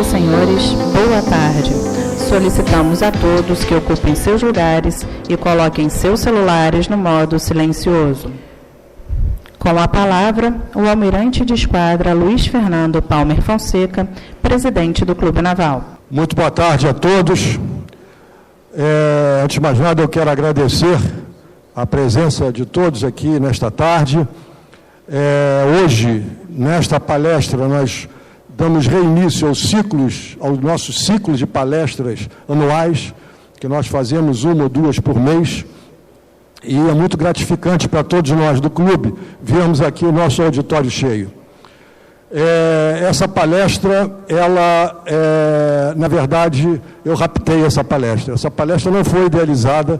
e senhores, boa tarde. Solicitamos a todos que ocupem seus lugares e coloquem seus celulares no modo silencioso. Com a palavra, o almirante de esquadra Luiz Fernando Palmer Fonseca, presidente do Clube Naval. Muito boa tarde a todos. Antes de mais nada, eu quero agradecer a presença de todos aqui nesta tarde. Hoje, nesta palestra, nós damos reinício ao nosso ciclo de palestras anuais, que nós fazemos uma ou duas por mês, e é muito gratificante para todos nós do clube vermos aqui o nosso auditório cheio. Essa palestra, na verdade, eu raptei essa palestra. Essa palestra não foi idealizada,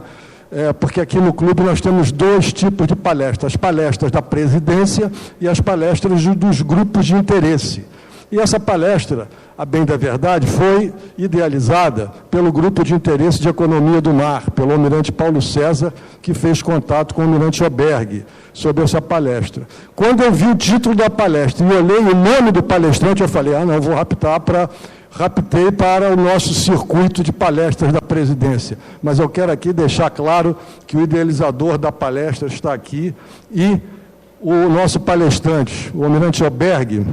porque aqui no clube nós temos dois tipos de palestras: as palestras da presidência e as palestras dos grupos de interesse. E essa palestra, a bem da verdade, foi idealizada pelo Grupo de Interesse de Economia do Mar, pelo almirante Paulo César, que fez contato com o almirante Oberg sobre essa palestra. Quando eu vi o título da palestra e olhei o nome do palestrante, eu falei, não, vou raptei para o nosso circuito de palestras da presidência. Mas eu quero aqui deixar claro que o idealizador da palestra está aqui e o nosso palestrante, o almirante Oberg,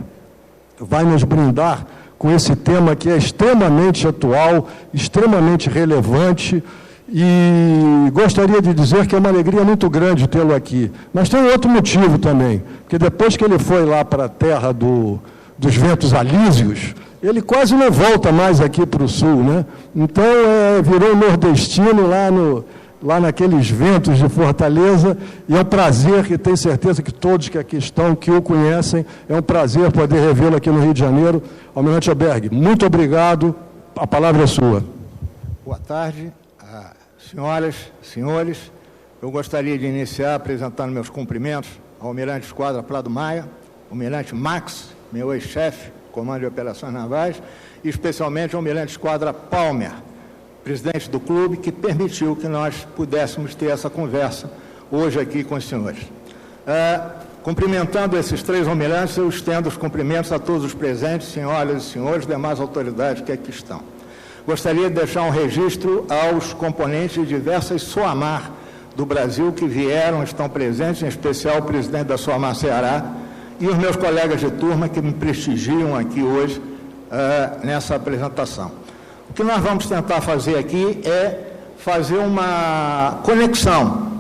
vai nos brindar com esse tema que é extremamente atual, extremamente relevante, e gostaria de dizer que é uma alegria muito grande tê-lo aqui. Mas tem um outro motivo também, porque depois que ele foi lá para a terra dos ventos alísios, ele quase não volta mais aqui para o sul, né? Então, virou nordestino lá naqueles ventos de Fortaleza, e é um prazer, que tenho certeza que todos que aqui estão, que o conhecem, é um prazer poder revê-lo aqui no Rio de Janeiro. Almirante Oberg, muito obrigado, a palavra é sua. Boa tarde, senhoras, senhores. Eu gostaria de iniciar apresentando meus cumprimentos ao almirante Esquadra Prado Maia, almirante Max, meu ex-chefe, Comando de Operações Navais, e especialmente ao almirante Esquadra Palmer, presidente do clube, que permitiu que nós pudéssemos ter essa conversa hoje aqui com os senhores. Cumprimentando esses três almirantes, eu estendo os cumprimentos a todos os presentes, senhoras e senhores, demais autoridades que aqui estão. Gostaria de deixar um registro aos componentes de diversas SOAMAR do Brasil que estão presentes, em especial o presidente da SOAMAR Ceará e os meus colegas de turma que me prestigiam aqui hoje nessa apresentação. O que nós vamos tentar fazer aqui é fazer uma conexão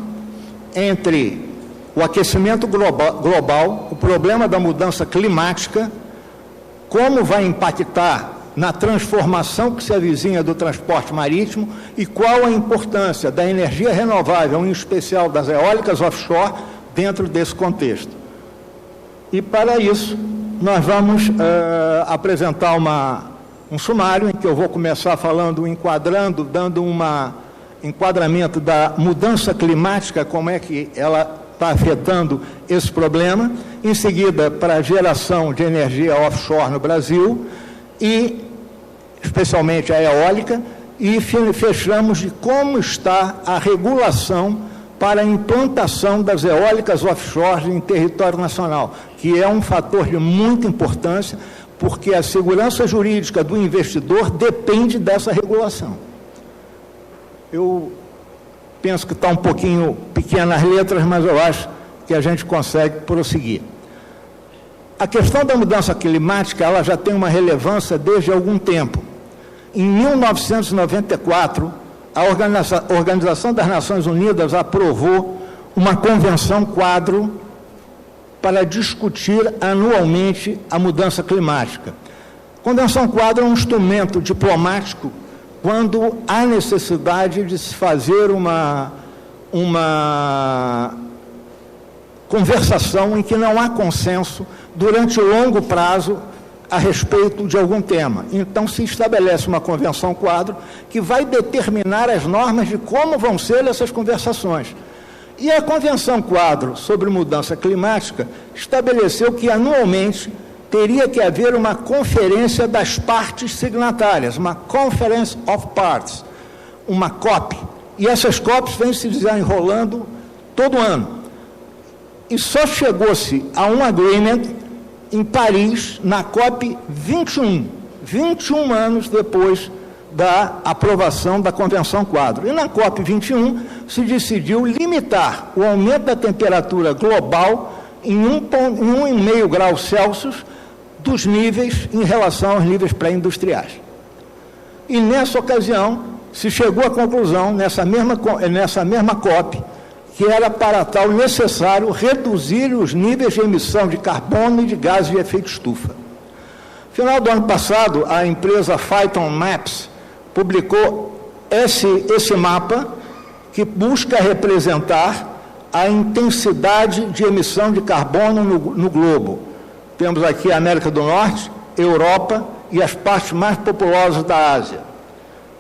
entre o aquecimento global, o problema da mudança climática, como vai impactar na transformação que se avizinha do transporte marítimo e qual a importância da energia renovável, em especial das eólicas offshore, dentro desse contexto. E para isso, nós vamos apresentar um sumário em que eu vou começar dando um enquadramento da mudança climática, como é que ela está afetando esse problema, em seguida para a geração de energia offshore no Brasil, e especialmente a eólica, e fechamos de como está a regulação para a implantação das eólicas offshore em território nacional, que é um fator de muita importância, porque a segurança jurídica do investidor depende dessa regulação. Eu penso que está um pouquinho pequenas letras, mas eu acho que a gente consegue prosseguir. A questão da mudança climática, ela já tem uma relevância desde algum tempo. Em 1994, a Organização das Nações Unidas aprovou uma convenção quadro para discutir anualmente a mudança climática. Convenção quadro é um instrumento diplomático quando há necessidade de se fazer uma conversação em que não há consenso durante longo prazo a respeito de algum tema. Então, se estabelece uma convenção quadro que vai determinar as normas de como vão ser essas conversações. E a Convenção Quadro sobre Mudança Climática estabeleceu que anualmente teria que haver uma conferência das partes signatárias, uma Conference of Parties, uma COP. E essas COPs vêm se desenrolando todo ano. E só chegou-se a um agreement em Paris, na COP 21, 21 anos depois da aprovação da Convenção Quadro. E na COP21 se decidiu limitar o aumento da temperatura global em 1,5 graus Celsius dos níveis em relação aos níveis pré-industriais. E nessa ocasião se chegou à conclusão, nessa mesma COP, que era para tal necessário reduzir os níveis de emissão de carbono e de gases de efeito estufa. No final do ano passado, a empresa Phyton Maps publicou esse mapa que busca representar a intensidade de emissão de carbono no globo. Temos aqui a América do Norte, Europa e as partes mais populosas da Ásia.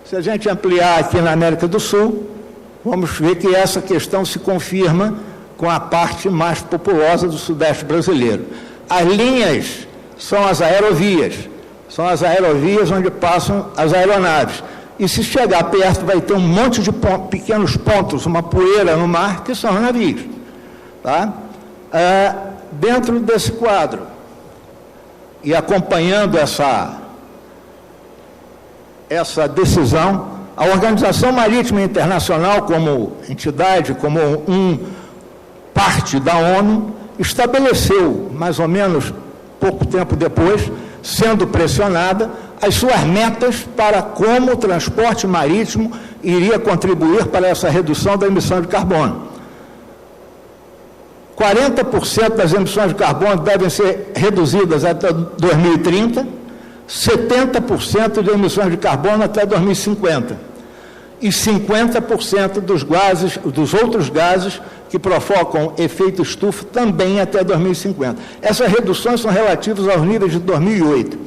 Se a gente ampliar aqui na América do Sul, vamos ver que essa questão se confirma com a parte mais populosa do Sudeste brasileiro. As linhas são as aerovias onde passam as aeronaves. E se chegar perto, vai ter um monte de pequenos pontos, uma poeira no mar, que são os navios. Tá? Dentro desse quadro, e acompanhando essa decisão, a Organização Marítima Internacional, como entidade, como parte da ONU, estabeleceu, mais ou menos pouco tempo depois, sendo pressionada, as suas metas para como o transporte marítimo iria contribuir para essa redução da emissão de carbono. 40% das emissões de carbono devem ser reduzidas até 2030, 70% de emissões de carbono até 2050 e 50% dos outros gases que provocam efeito estufa também até 2050. Essas reduções são relativas aos níveis de 2008.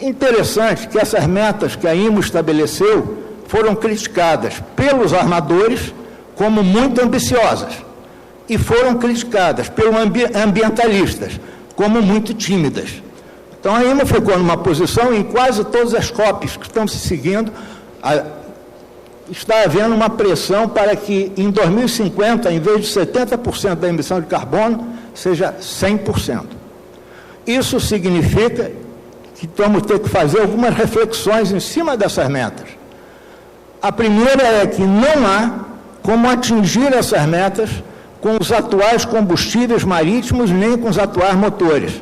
Interessante que essas metas que a IMO estabeleceu foram criticadas pelos armadores como muito ambiciosas e foram criticadas pelos ambientalistas como muito tímidas. Então a IMO ficou numa posição em quase todas as COPs que estão se seguindo, está havendo uma pressão para que em 2050, em vez de 70% da emissão de carbono, seja 100%. Isso significa que vamos ter que fazer algumas reflexões em cima dessas metas. A primeira é que não há como atingir essas metas com os atuais combustíveis marítimos nem com os atuais motores.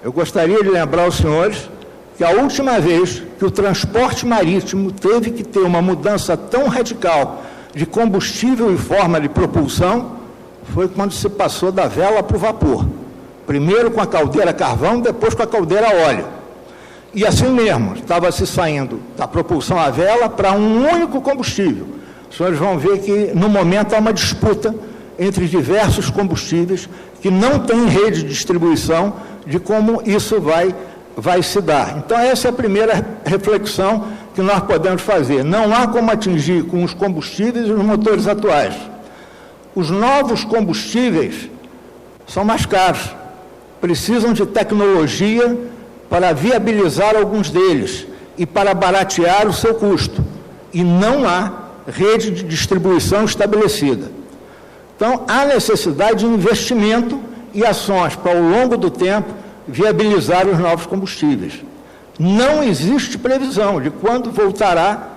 Eu gostaria de lembrar aos senhores que a última vez que o transporte marítimo teve que ter uma mudança tão radical de combustível e forma de propulsão foi quando se passou da vela para o vapor. Primeiro com a caldeira a carvão, depois com a caldeira a óleo. E assim mesmo, estava se saindo da propulsão à vela para um único combustível. Os senhores vão ver que, no momento, há uma disputa entre diversos combustíveis que não tem rede de distribuição de como isso vai se dar. Então, essa é a primeira reflexão que nós podemos fazer. Não há como atingir com os combustíveis e os motores atuais. Os novos combustíveis são mais caros, precisam de tecnologia para viabilizar alguns deles e para baratear o seu custo. E não há rede de distribuição estabelecida. Então, há necessidade de investimento e ações para, ao longo do tempo, viabilizar os novos combustíveis. Não existe previsão de quando voltará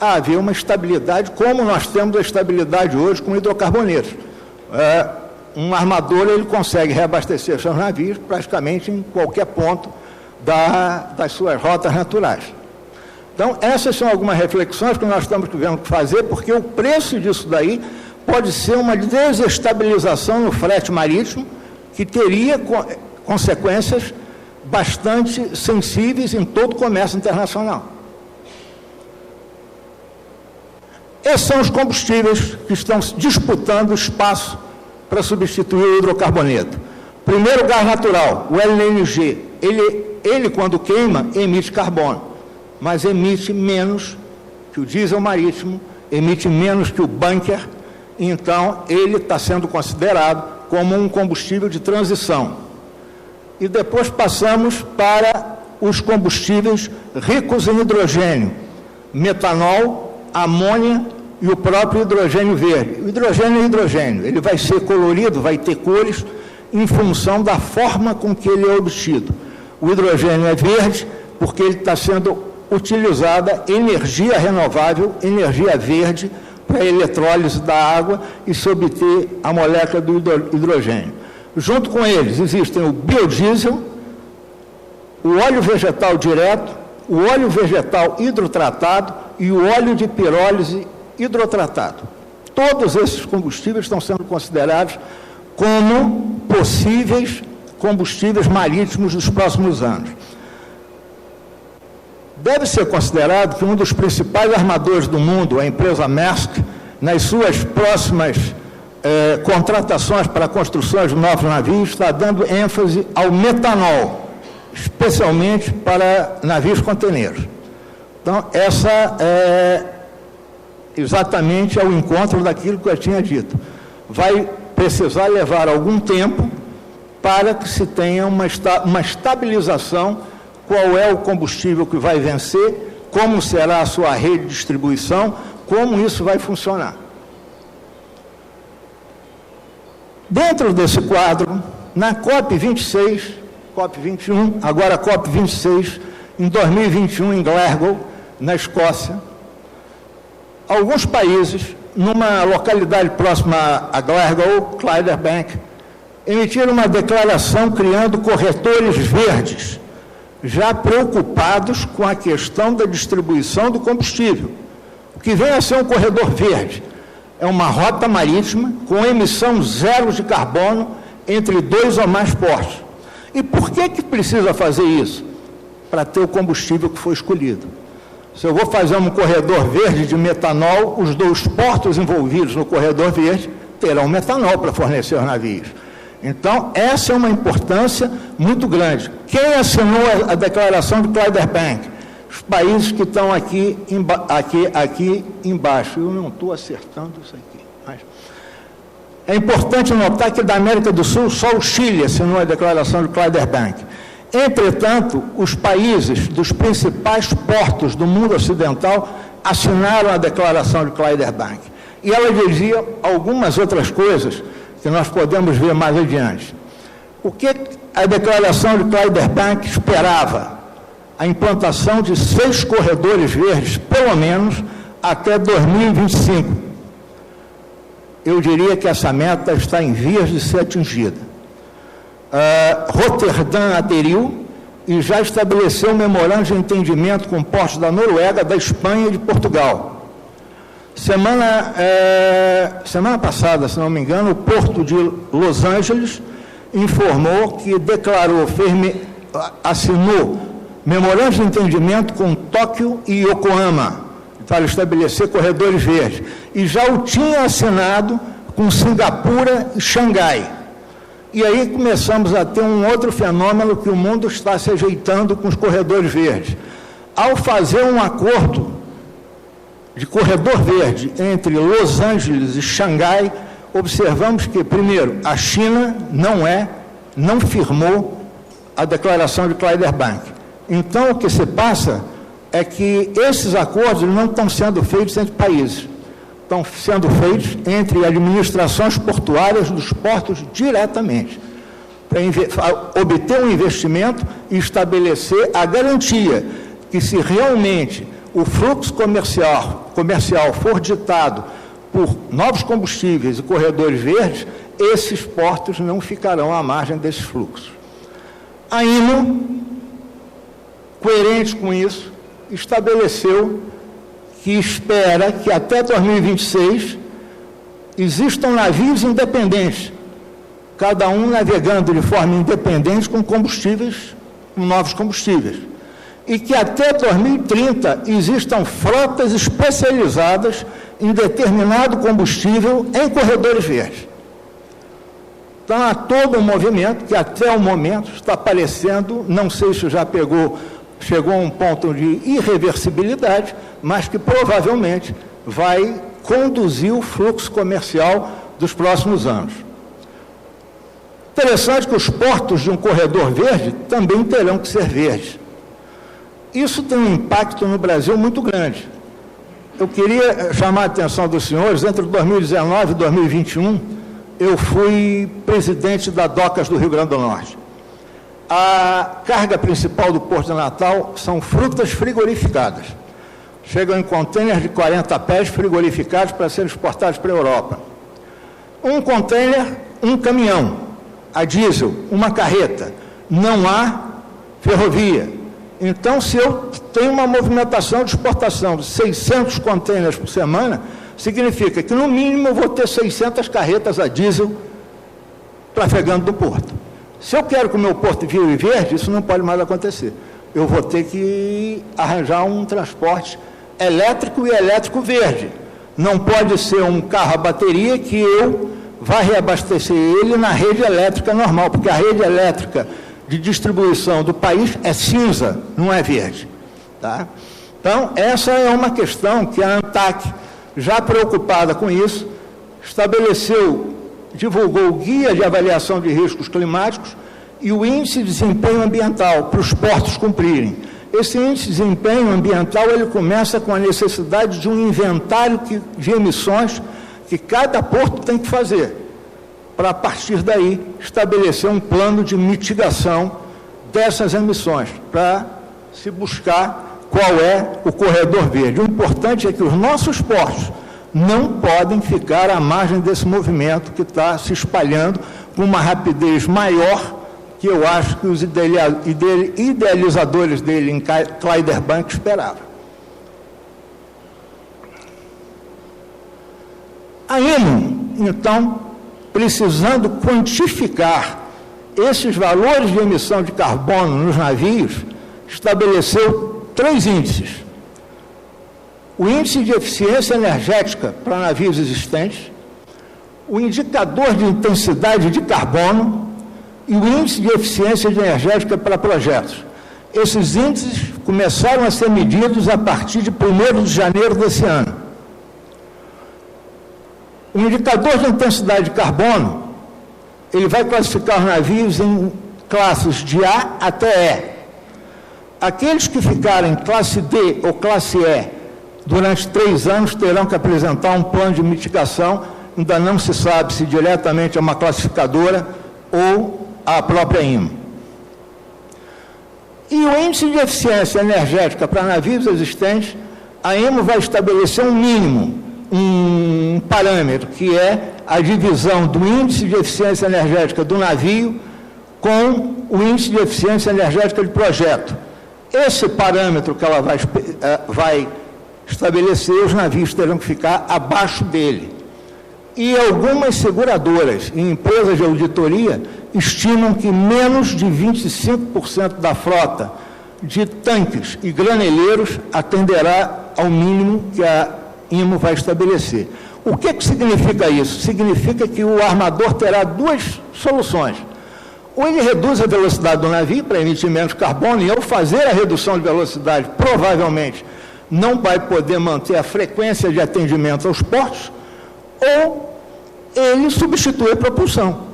a haver uma estabilidade, como nós temos a estabilidade hoje com hidrocarbonetos. Um armador ele consegue reabastecer seus navios praticamente em qualquer ponto das suas rotas naturais. Então, essas são algumas reflexões que nós estamos devendo fazer, porque o preço disso daí pode ser uma desestabilização no frete marítimo, que teria consequências bastante sensíveis em todo o comércio internacional. Esses são os combustíveis que estão disputando espaço para substituir o hidrocarboneto. Primeiro, o gás natural, o LNG. Ele, quando queima, emite carbono, mas emite menos que o diesel marítimo, emite menos que o bunker, então ele está sendo considerado como um combustível de transição. E depois passamos para os combustíveis ricos em hidrogênio, metanol, amônia e o próprio hidrogênio verde. O hidrogênio é hidrogênio, ele vai ser colorido, vai ter cores em função da forma com que ele é obtido. O hidrogênio é verde, porque ele está sendo utilizada energia renovável, energia verde, para a eletrólise da água e se obter a molécula do hidrogênio. Junto com eles existem o biodiesel, o óleo vegetal direto, o óleo vegetal hidrotratado e o óleo de pirólise hidrotratado. Todos esses combustíveis estão sendo considerados como possíveis combustíveis marítimos dos próximos anos. Deve ser considerado que um dos principais armadores do mundo, a empresa Maersk, nas suas próximas contratações para construções de novos navios, está dando ênfase ao metanol, especialmente para navios conteneiros. Então, essa é exatamente ao encontro daquilo que eu tinha dito. Vai precisar levar algum tempo para que se tenha uma estabilização, qual é o combustível que vai vencer, como será a sua rede de distribuição, como isso vai funcionar. Dentro desse quadro, na COP26, COP21, agora COP26, em 2021 em Glasgow, na Escócia, alguns países, numa localidade próxima a Glasgow, Clydebank, emitiram uma declaração criando corretores verdes, já preocupados com a questão da distribuição do combustível. O que vem a ser um corredor verde é uma rota marítima com emissão zero de carbono entre 2 ou mais portos. E por que precisa fazer isso? Para ter o combustível que foi escolhido. Se eu vou fazer um corredor verde de metanol, os 2 portos envolvidos no corredor verde terão metanol para fornecer os navios. Então, essa é uma importância muito grande. Quem assinou a declaração de Clydebank? Os países que estão aqui embaixo. Eu não estou acertando isso aqui. Mas é importante notar que da América do Sul, só o Chile assinou a declaração de Clydebank. Entretanto, os países dos principais portos do mundo ocidental assinaram a declaração de Clydebank. E ela dizia algumas outras coisas que nós podemos ver mais adiante. O que a declaração de Clydebank esperava? A implantação de 6 corredores verdes, pelo menos, até 2025. Eu diria que essa meta está em vias de ser atingida. Roterdã aderiu e já estabeleceu um memorando de entendimento com portos da Noruega, da Espanha e de Portugal. Semana passada, se não me engano, o Porto de Los Angeles informou que assinou memorando de entendimento com Tóquio e Yokohama para estabelecer corredores verdes. E já o tinha assinado com Singapura e Xangai. E aí começamos a ter um outro fenômeno que o mundo está se ajeitando com os corredores verdes. Ao fazer um acordo de corredor verde entre Los Angeles e Xangai, observamos que, primeiro, a China não firmou a declaração de Clydebank. Então, o que se passa é que esses acordos não estão sendo feitos entre países, estão sendo feitos entre administrações portuárias dos portos diretamente, para obter um investimento e estabelecer a garantia que, se realmente o fluxo comercial for ditado por novos combustíveis e corredores verdes, esses portos não ficarão à margem desses fluxos. A IMO, coerente com isso, estabeleceu que espera que até 2026 existam navios independentes, cada um navegando de forma independente com novos combustíveis. E que até 2030 existam frotas especializadas em determinado combustível em corredores verdes. Então, há todo um movimento que até o momento está aparecendo, não sei se já chegou a um ponto de irreversibilidade, mas que provavelmente vai conduzir o fluxo comercial dos próximos anos. Interessante que os portos de um corredor verde também terão que ser verdes. Isso tem um impacto no Brasil muito grande. Eu queria chamar a atenção dos senhores, entre 2019 e 2021, eu fui presidente da DOCAS do Rio Grande do Norte. A carga principal do Porto de Natal são frutas frigorificadas. Chegam em contêineres de 40 pés frigorificados para serem exportados para a Europa. Um contêiner, um caminhão, a diesel, uma carreta. Não há ferrovia. Então, se eu tenho uma movimentação de exportação de 600 contêineres por semana, significa que, no mínimo, eu vou ter 600 carretas a diesel trafegando no porto. Se eu quero que o meu porto vire verde, isso não pode mais acontecer. Eu vou ter que arranjar um transporte elétrico e elétrico verde. Não pode ser um carro a bateria que eu vá reabastecer ele na rede elétrica normal, porque a rede elétrica de distribuição do país é cinza, não é verde. Tá? Então, essa é uma questão que a ANTAC, já preocupada com isso, divulgou o Guia de Avaliação de Riscos Climáticos e o Índice de Desempenho Ambiental para os portos cumprirem. Esse índice de desempenho ambiental, ele começa com a necessidade de um inventário de emissões que cada porto tem que fazer, para, a partir daí, estabelecer um plano de mitigação dessas emissões, para se buscar qual é o corredor verde. O importante é que os nossos portos não podem ficar à margem desse movimento que está se espalhando com uma rapidez maior que eu acho que os idealizadores dele em Clydebank esperavam. A IMO, então, precisando quantificar esses valores de emissão de carbono nos navios, estabeleceu 3 índices. O índice de eficiência energética para navios existentes, o indicador de intensidade de carbono e o índice de eficiência energética para projetos. Esses índices começaram a ser medidos a partir de 1º de janeiro desse ano. O indicador de intensidade de carbono, ele vai classificar os navios em classes de A até E. Aqueles que ficarem classe D ou classe E durante 3 anos terão que apresentar um plano de mitigação, ainda não se sabe se diretamente é uma classificadora ou a própria IMO. E o índice de eficiência energética para navios existentes, a IMO vai estabelecer um mínimo, um parâmetro, que é a divisão do índice de eficiência energética do navio com o índice de eficiência energética de projeto. Esse parâmetro que ela vai estabelecer, os navios terão que ficar abaixo dele. E algumas seguradoras e empresas de auditoria estimam que menos de 25% da frota de tanques e graneleiros atenderá ao mínimo que a IMO vai estabelecer. O que significa isso? Significa que o armador terá 2 soluções. Ou ele reduz a velocidade do navio para emitir menos carbono, e ao fazer a redução de velocidade, provavelmente não vai poder manter a frequência de atendimento aos portos, ou ele substitui a propulsão,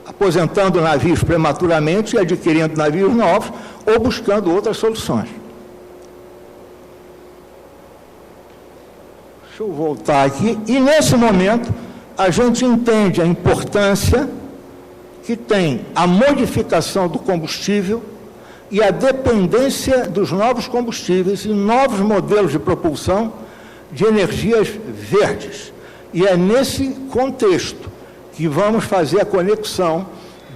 aposentando navios prematuramente e adquirindo navios novos, ou buscando outras soluções. Deixa eu voltar aqui. E, nesse momento, a gente entende a importância que tem a modificação do combustível e a dependência dos novos combustíveis e novos modelos de propulsão de energias verdes. E é nesse contexto que vamos fazer a conexão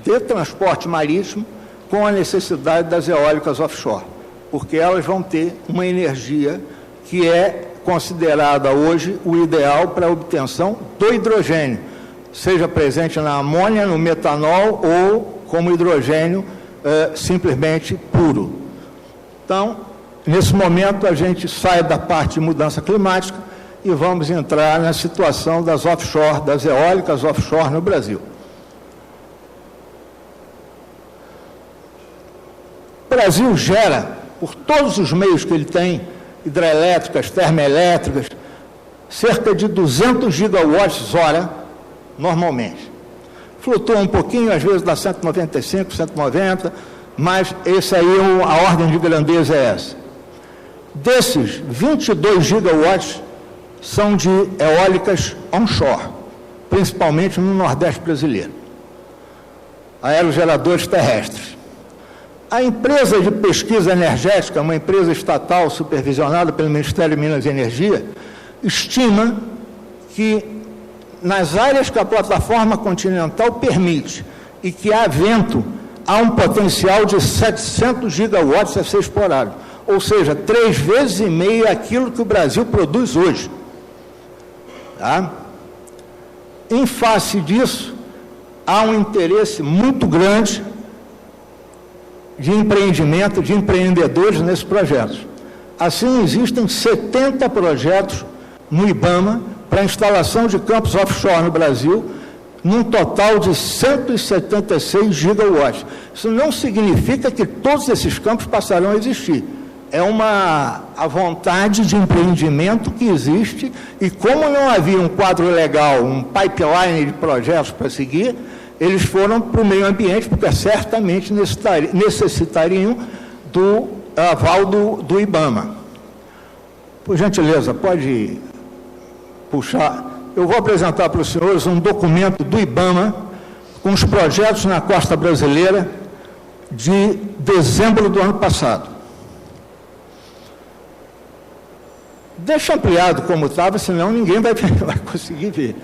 de transporte marítimo com a necessidade das eólicas offshore, porque elas vão ter uma energia que é considerada hoje o ideal para a obtenção do hidrogênio, seja presente na amônia, no metanol ou como hidrogênio simplesmente puro. Então, nesse momento, a gente sai da parte de mudança climática e vamos entrar na situação das offshore, das eólicas offshore no Brasil. O Brasil gera, por todos os meios que ele tem, hidrelétricas, termoelétricas, cerca de 200 gigawatts-hora, normalmente. Flutua um pouquinho, às vezes dá 195, 190, mas esse aí, a ordem de grandeza é essa. Desses, 22 gigawatts são de eólicas onshore, principalmente no Nordeste brasileiro. Aerogeradores terrestres. A empresa de pesquisa energética, uma empresa estatal supervisionada pelo Ministério de Minas e Energia, estima que nas áreas que a plataforma continental permite e que há vento, há um potencial de 700 gigawatts a ser explorado, ou seja, 3,5 vezes aquilo que o Brasil produz hoje. Tá? Em face disso, há um interesse muito grande de empreendimento, de empreendedores nesses projetos. Assim, existem 70 projetos no IBAMA para instalação de campos offshore no Brasil, num total de 176 gigawatts. Isso não significa que todos esses campos passarão a existir. É a vontade de empreendimento que existe, e como não havia um quadro legal, um pipeline de projetos para seguir, eles foram para o meio ambiente, porque certamente necessitariam do aval do IBAMA. Por gentileza, pode puxar. Eu vou apresentar para os senhores um documento do IBAMA com os projetos na costa brasileira de dezembro do ano passado. Deixa ampliado como estava, senão ninguém vai conseguir ver.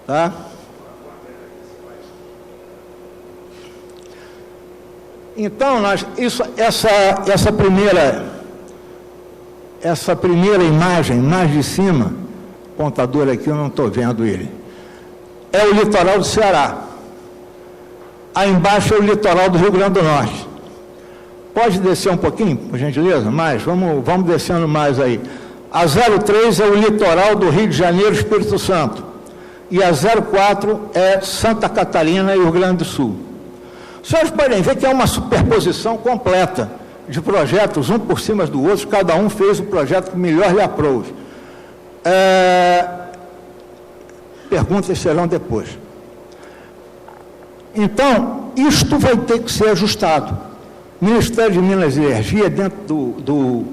Tá? Então, essa primeira imagem, mais de cima, pontador aqui, eu não estou vendo ele, é o litoral do Ceará. Aí embaixo é o litoral do Rio Grande do Norte. Pode descer um pouquinho, por gentileza? Mais, vamos descendo mais aí. A 03 é o litoral do Rio de Janeiro, Espírito Santo. E a 04 é Santa Catarina e Rio Grande do Sul. Os senhores podem ver que é uma superposição completa de projetos, um por cima do outro, cada um fez o projeto que melhor lhe aprouve. Perguntas serão depois. Então, isto vai ter que ser ajustado. O Ministério de Minas e Energia, dentro do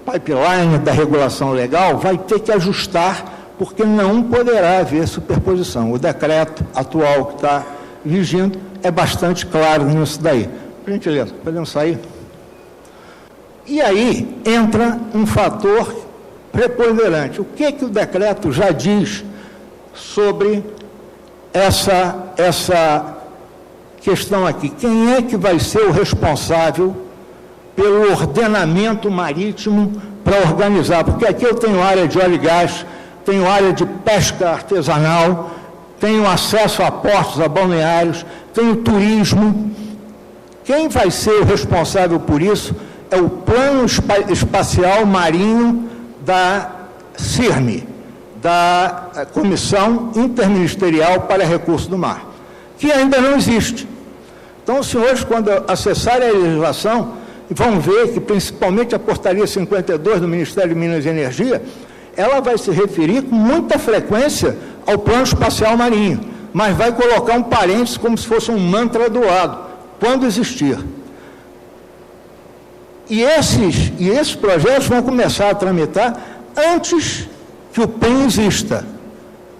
pipeline da regulação legal, vai ter que ajustar, porque não poderá haver superposição. O decreto atual que está vigindo é bastante claro nisso daí. Por gentileza, podemos sair? E aí entra um fator preponderante. O que o decreto já diz sobre essa questão aqui? Quem é que vai ser o responsável pelo ordenamento marítimo para organizar? Porque aqui eu tenho área de óleo e gás, tenho área de pesca artesanal, tenho acesso a portos, a balneários, tenho turismo. Quem vai ser o responsável por isso é o Plano Espacial Marinho da CIRM, da Comissão Interministerial para Recursos do Mar, que ainda não existe. Então, os senhores, quando acessarem a legislação, vão ver que, principalmente, a Portaria 52 do Ministério de Minas e Energia, ela vai se referir com muita frequência ao Plano Espacial Marinho, mas vai colocar um parênteses como se fosse um mantra doado, quando existir. E esses projetos vão começar a tramitar antes que o PEN exista.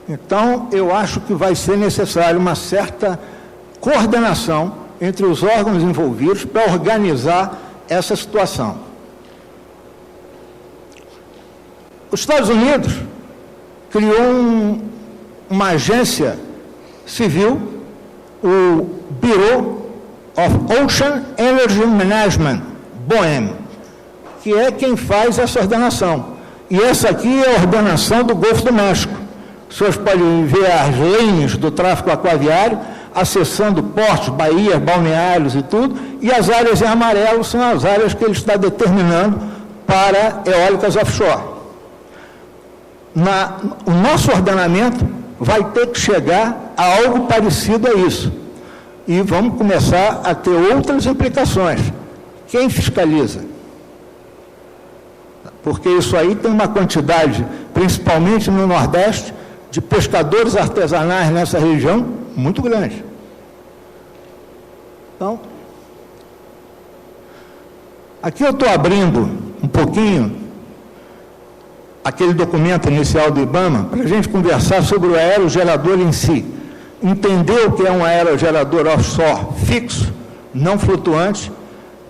Então, eu acho que vai ser necessário uma certa coordenação entre os órgãos envolvidos para organizar essa situação. Os Estados Unidos criou uma agência civil, o Bureau of Ocean Energy Management, BOEM, que é quem faz essa ordenação. E essa aqui é a ordenação do Golfo do México. Os senhores podem ver as lanes do tráfego aquaviário, acessando portos, baías, balneários e tudo, e as áreas em amarelo são as áreas que ele está determinando para eólicas offshore. O nosso ordenamento vai ter que chegar a algo parecido a isso. E vamos começar a ter outras implicações. Quem fiscaliza? Porque isso aí tem uma quantidade, principalmente no Nordeste, de pescadores artesanais nessa região, muito grande. Então, aqui eu estou abrindo um pouquinho aquele documento inicial do IBAMA, para a gente conversar sobre o aerogerador em si. Entender o que é um aerogerador offshore fixo, não flutuante,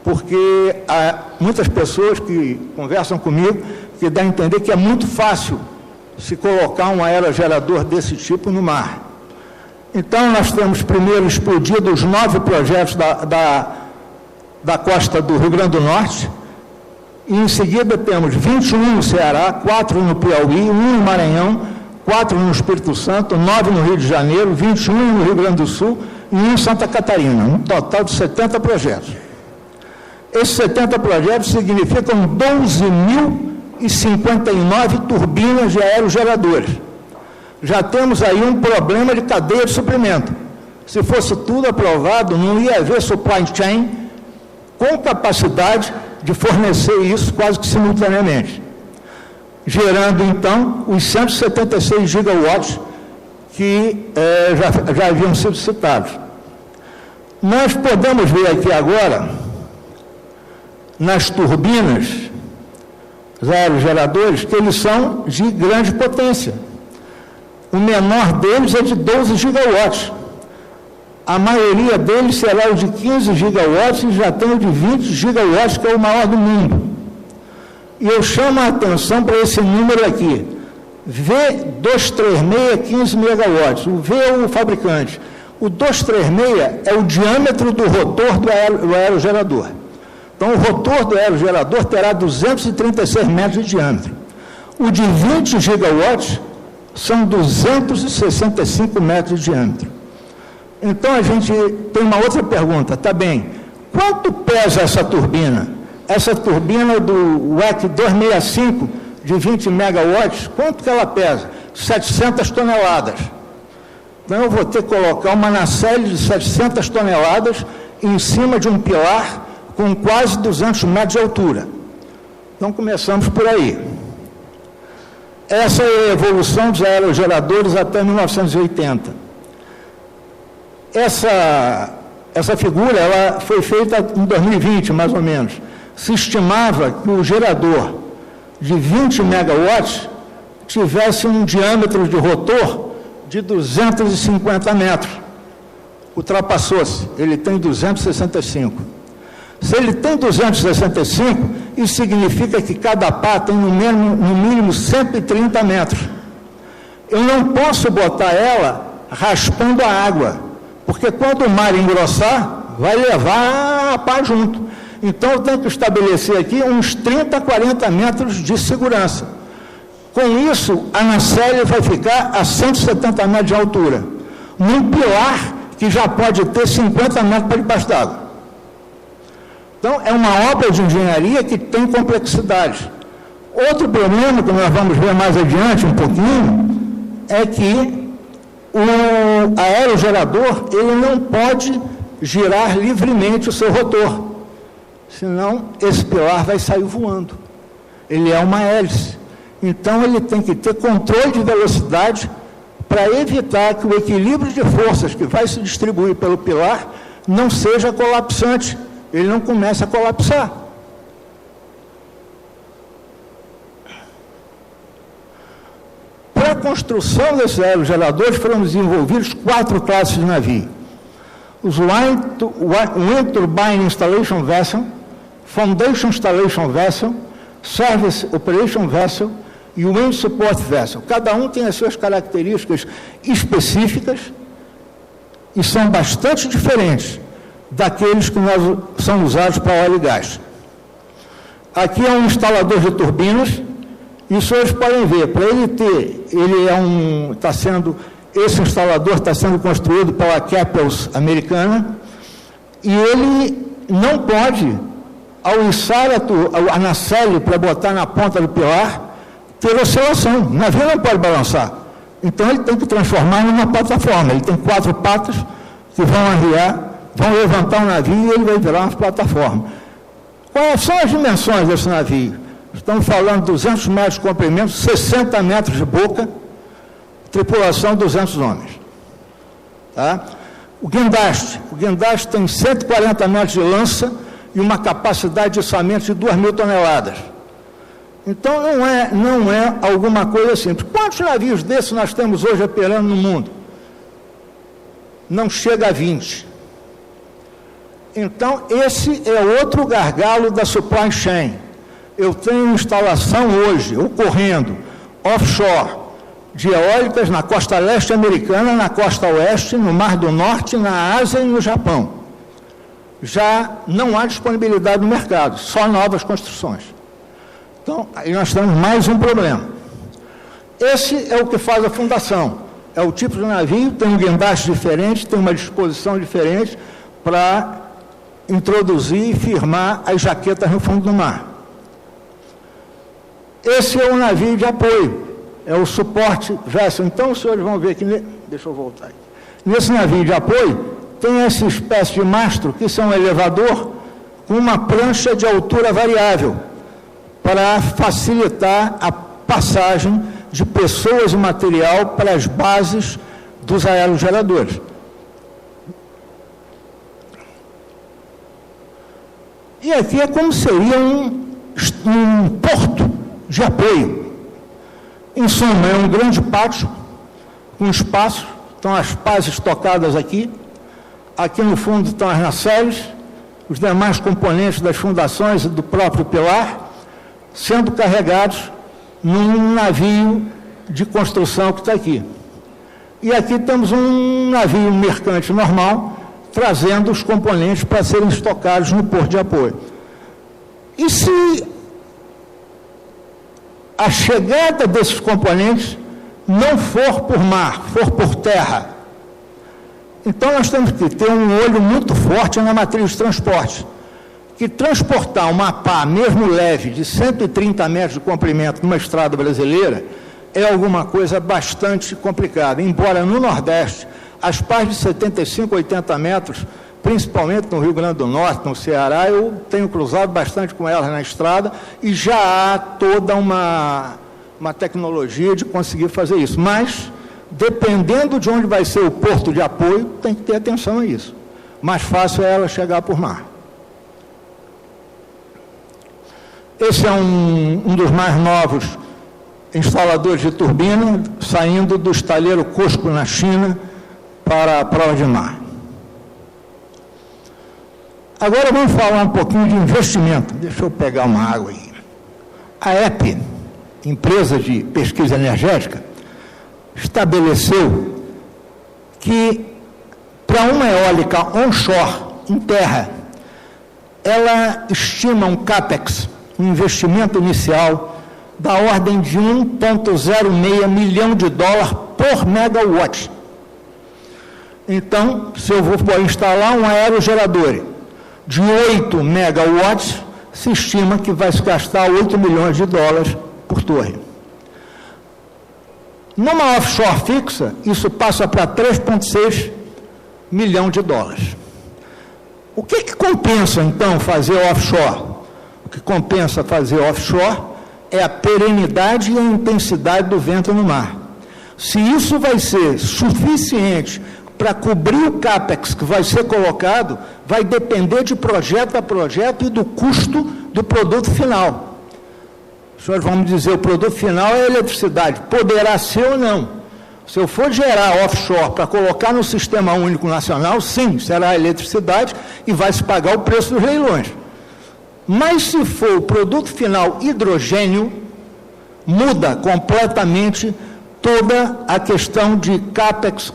porque há muitas pessoas que conversam comigo que dão a entender que é muito fácil se colocar um aerogerador desse tipo no mar. Então, nós temos primeiro explodido os 9 projetos da costa do Rio Grande do Norte, e em seguida temos 21 no Ceará, 4 no Piauí, 1 no Maranhão, 4 no Espírito Santo, 9 no Rio de Janeiro, 21 no Rio Grande do Sul e 1 em Santa Catarina, um total de 70 projetos. Esses 70 projetos significam 12.059 turbinas de aerogeradores. Já temos aí um problema de cadeia de suprimento. Se fosse tudo aprovado, não ia haver supply chain com capacidade de fornecer isso quase que simultaneamente, gerando então os 176 gigawatts que já haviam sido citados. Nós podemos ver aqui agora, nas turbinas, os aerogeradores, que eles são de grande potência. O menor deles é de 12 gigawatts. A maioria deles será o de 15 gigawatts e já tem o de 20 gigawatts, que é o maior do mundo. E eu chamo a atenção para esse número aqui. V236, 15 megawatts. O V é o fabricante. O 236 é o diâmetro do rotor do aerogerador. Então, o rotor do aerogerador terá 236 metros de diâmetro. O de 20 gigawatts são 265 metros de diâmetro. Então, a gente tem uma outra pergunta, tá bem, quanto pesa essa turbina? Essa turbina do WEC 265, de 20 megawatts, quanto que ela pesa? 700 toneladas. Então, eu vou ter que colocar uma nacelle de 700 toneladas em cima de um pilar com quase 200 metros de altura. Então, começamos por aí. Essa é a evolução dos aerogeradores até 1980. Essa figura ela foi feita em 2020, mais ou menos. Se estimava que o gerador de 20 megawatts tivesse um diâmetro de rotor de 250 metros. Ultrapassou-se, ele tem 265. Se ele tem 265, isso significa que cada pá tem no mínimo 130 metros. Eu não posso botar ela raspando a água, porque quando o mar engrossar, vai levar a pá junto. Então, eu tenho que estabelecer aqui uns 30, 40 metros de segurança. Com isso, a nacelle vai ficar a 170 metros de altura, num pilar que já pode ter 50 metros para debaixo d'água. Então, é uma obra de engenharia que tem complexidade. Outro problema, que nós vamos ver mais adiante um pouquinho, é que o aerogerador ele não pode girar livremente o seu rotor, senão esse pilar vai sair voando. Ele é uma hélice. Então, ele tem que ter controle de velocidade para evitar que o equilíbrio de forças que vai se distribuir pelo pilar não seja colapsante. Ele não começa a colapsar. Para a construção desses aerogeradores foram desenvolvidos 4 classes de navio. Os Wind Turbine Installation Vessel, Foundation Installation Vessel, Service Operation Vessel e Wind Support Vessel. Cada um tem as suas características específicas e são bastante diferentes daqueles que são usados para óleo e gás. Aqui é um instalador de turbinas, e os senhores podem ver, para ele ter, esse instalador está sendo construído pela Keppels americana, e ele não pode, ao içar a nacelle para botar na ponta do pilar, ter oscilação, o navio não pode balançar. Então ele tem que transformar numa plataforma, ele tem 4 patas que vão arriar, vão levantar o navio e ele vai virar uma plataforma. Quais são as dimensões desse navio? Estamos falando de 200 metros de comprimento, 60 metros de boca, tripulação 200 homens. Tá? O guindaste tem 140 metros de lança e uma capacidade de içamento de 2.000 toneladas. Então, não é alguma coisa simples. Quantos navios desses nós temos hoje operando no mundo? Não chega a 20. Então, esse é outro gargalo da supply chain. Eu tenho instalação hoje, ocorrendo, offshore, de eólicas na costa leste americana, na costa oeste, no Mar do Norte, na Ásia e no Japão. Já não há disponibilidade no mercado, só novas construções. Então, aí nós temos mais um problema. Esse é o que faz a fundação. É o tipo de navio, tem um guindaste diferente, tem uma disposição diferente para introduzir e firmar as jaquetas no fundo do mar. Esse é o navio de apoio, é o suporte vessel. Então, os senhores vão ver que... Deixa eu voltar aqui. Nesse navio de apoio, tem essa espécie de mastro, que é um elevador com uma prancha de altura variável, para facilitar a passagem de pessoas e material para as bases dos aerogeradores. E aqui é como seria um porto de apoio. Em suma, é um grande pátio, com espaço, estão as pás estocadas aqui, aqui no fundo estão as nacelles, os demais componentes das fundações e do próprio pilar, sendo carregados num navio de construção que está aqui. E aqui temos um navio mercante normal, trazendo os componentes para serem estocados no porto de apoio. E se a chegada desses componentes não for por mar, for por terra, então nós temos que ter um olho muito forte na matriz de transporte, que transportar uma pá, mesmo leve, de 130 metros de comprimento numa estrada brasileira, é alguma coisa bastante complicada, embora no Nordeste, as pás de 75, 80 metros, principalmente no Rio Grande do Norte, no Ceará, eu tenho cruzado bastante com elas na estrada e já há toda uma tecnologia de conseguir fazer isso. Mas, dependendo de onde vai ser o porto de apoio, tem que ter atenção a isso. Mais fácil é ela chegar por mar. Esse é um dos mais novos instaladores de turbina, saindo do estaleiro Cosco, na China, para a prova de mar. Agora vamos falar um pouquinho de investimento. Deixa eu pegar uma água aí. A EP, empresa de pesquisa energética, estabeleceu que para uma eólica onshore, em terra, ela estima um CAPEX, um investimento inicial, da ordem de 1,06 milhão de dólares por megawatt. Então, se eu vou instalar um aerogerador de 8 megawatts, se estima que vai se gastar 8 milhões de dólares por torre. Numa offshore fixa, isso passa para 3,6 milhão de dólares. O que compensa, então, fazer offshore? O que compensa fazer offshore é a perenidade e a intensidade do vento no mar. Se isso vai ser suficiente para cobrir o CAPEX que vai ser colocado, vai depender de projeto a projeto e do custo do produto final. Os senhores vão me dizer, o produto final é a eletricidade. Poderá ser ou não. Se eu for gerar offshore para colocar no Sistema Único Nacional, sim, será a eletricidade e vai se pagar o preço dos leilões. Mas se for o produto final hidrogênio, muda completamente toda a questão de CAPEX,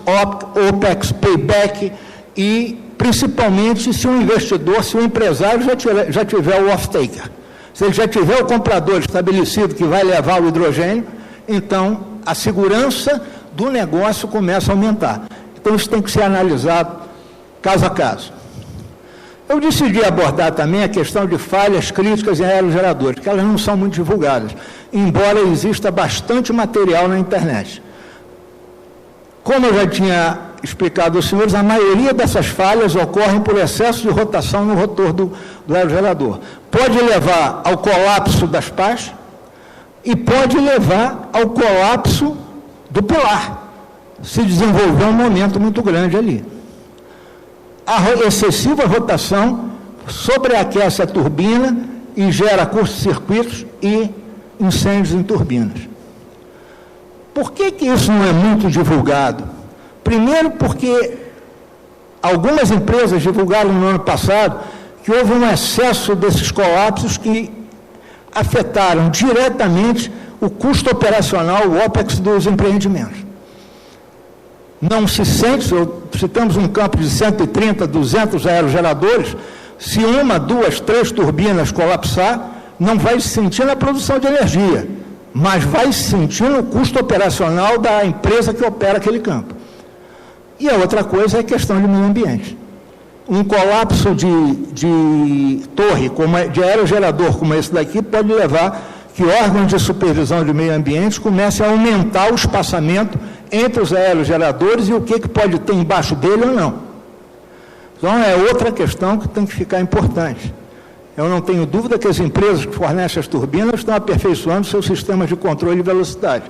OPEX, payback e principalmente se o investidor, se o empresário já tiver o off-taker. Se ele já tiver o comprador estabelecido que vai levar o hidrogênio, então a segurança do negócio começa a aumentar. Então isso tem que ser analisado caso a caso. Eu decidi abordar também a questão de falhas críticas em aerogeradores, que elas não são muito divulgadas, embora exista bastante material na internet. Como eu já tinha explicado aos senhores, a maioria dessas falhas ocorrem por excesso de rotação no rotor do aerogerador. Pode levar ao colapso das pás e pode levar ao colapso do pilar, se desenvolver um momento muito grande ali. A excessiva rotação sobreaquece a turbina e gera curtos-circuitos e incêndios em turbinas. Por que isso não é muito divulgado? Primeiro porque algumas empresas divulgaram no ano passado que houve um excesso desses colapsos que afetaram diretamente o custo operacional, o OPEX dos empreendimentos. Não se sente, se temos um campo de 130, 200 aerogeradores, se 1, 2, 3 turbinas colapsar, não vai se sentir na produção de energia, mas vai se sentir no custo operacional da empresa que opera aquele campo. E a outra coisa é a questão de meio ambiente. Um colapso de torre, de aerogerador como esse daqui, pode levar que órgãos de supervisão de meio ambiente comecem a aumentar o espaçamento entre os aerogeradores e o que pode ter embaixo dele ou não. Então, é outra questão que tem que ficar importante. Eu não tenho dúvida que as empresas que fornecem as turbinas estão aperfeiçoando seus sistemas de controle de velocidade,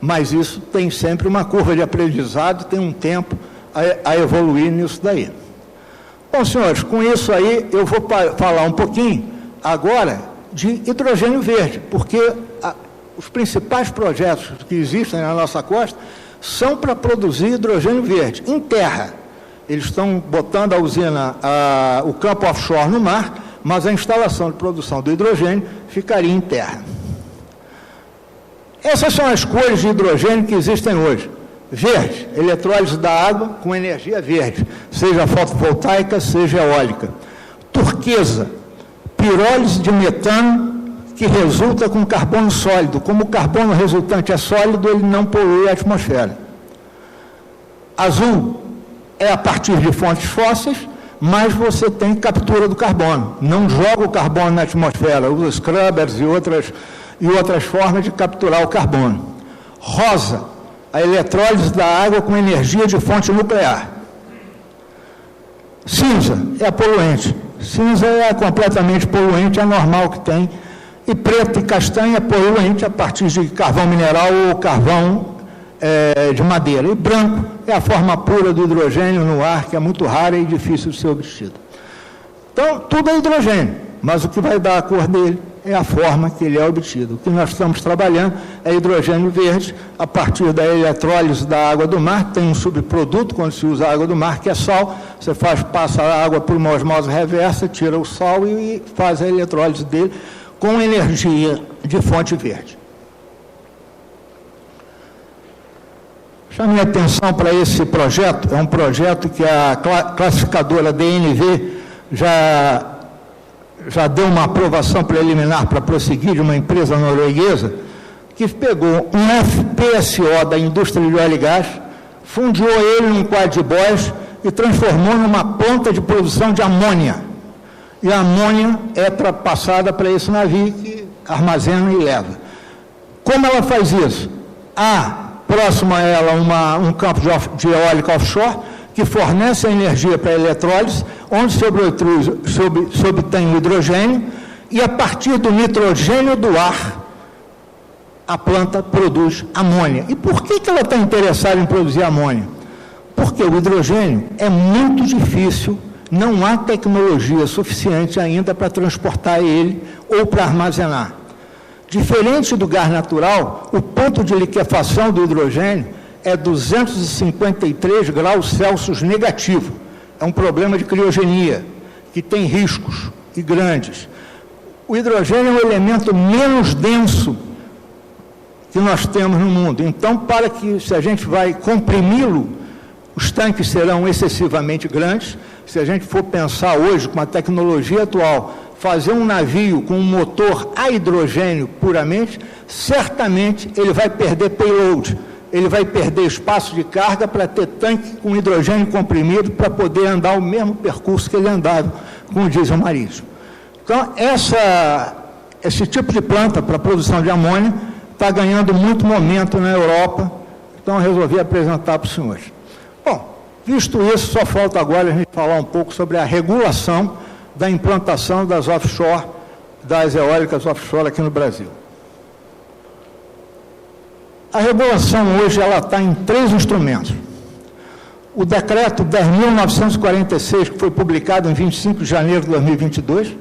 mas isso tem sempre uma curva de aprendizado, tem um tempo a evoluir nisso daí. Bom, senhores, com isso aí eu vou falar um pouquinho agora de hidrogênio verde, porque os principais projetos que existem na nossa costa são para produzir hidrogênio verde em terra. Eles estão botando a usina, o campo offshore no mar, mas a instalação de produção do hidrogênio ficaria em terra. Essas são as cores de hidrogênio que existem hoje. Verde, eletrólise da água com energia verde, seja fotovoltaica, seja eólica. Turquesa, pirólise de metano que resulta com carbono sólido. Como o carbono resultante é sólido, ele não polui a atmosfera. Azul é a partir de fontes fósseis, mas você tem captura do carbono. Não joga o carbono na atmosfera, usa scrubbers e outras formas de capturar o carbono. Rosa, a eletrólise da água com energia de fonte nuclear. Cinza é a poluente. Cinza é completamente poluente, é normal que tem. E preto e castanho é poluente a partir de carvão mineral ou carvão de madeira. E branco é a forma pura do hidrogênio no ar, que é muito rara e difícil de ser obtido. Então, tudo é hidrogênio, mas o que vai dar a cor dele é a forma que ele é obtido. O que nós estamos trabalhando é hidrogênio verde, a partir da eletrólise da água do mar. Tem um subproduto quando se usa a água do mar, que é sal. Você passa a água por uma osmose reversa, tira o sal e faz a eletrólise dele com energia de fonte verde. Chame a atenção para esse projeto. É um projeto que a classificadora DNV já deu uma aprovação preliminar para prosseguir, de uma empresa norueguesa, que pegou um FPSO da indústria de óleo e gás, fundiu ele num quadro de Bosch e transformou numa planta de produção de amônia. E a amônia é passada para esse navio que armazena e leva. Como ela faz isso? Próximo a ela um campo de eólica offshore, que fornece a energia para a eletrólise, onde se obtém o hidrogênio, e a partir do nitrogênio do ar, a planta produz amônia. E por que ela está interessada em produzir amônia? Porque o hidrogênio é muito difícil, não há tecnologia suficiente ainda para transportar ele ou para armazenar. Diferente do gás natural, o ponto de liquefação do hidrogênio é 253 graus Celsius negativo. É um problema de criogenia, que tem riscos e grandes. O hidrogênio é o elemento menos denso que nós temos no mundo. Então, se a gente vai comprimi-lo, os tanques serão excessivamente grandes. Se a gente for pensar hoje, com a tecnologia atual, fazer um navio com um motor a hidrogênio puramente, certamente ele vai perder payload, ele vai perder espaço de carga para ter tanque com hidrogênio comprimido para poder andar o mesmo percurso que ele andava com o diesel marítimo. Então, esse tipo de planta para produção de amônia está ganhando muito momento na Europa, então eu resolvi apresentar para os senhores. Bom, visto isso, só falta agora a gente falar um pouco sobre a regulação da implantação das offshore, das eólicas offshore aqui no Brasil. A regulação hoje ela está em 3 instrumentos. O decreto 10.946, que foi publicado em 25 de janeiro de 2022,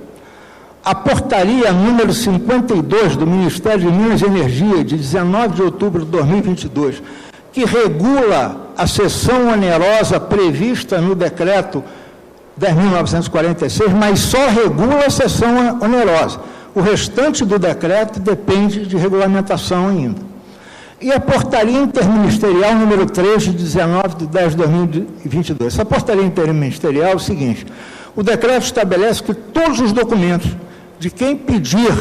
a portaria número 52 do Ministério de Minas e Energia, de 19 de outubro de 2022, que regula a seção onerosa prevista no decreto 10.946, mas só regula a seção onerosa. O restante do decreto depende de regulamentação ainda. E a portaria interministerial número 3, de 19 de 10 de 2022. Essa portaria interministerial é o seguinte: o decreto estabelece que todos os documentos de quem pedir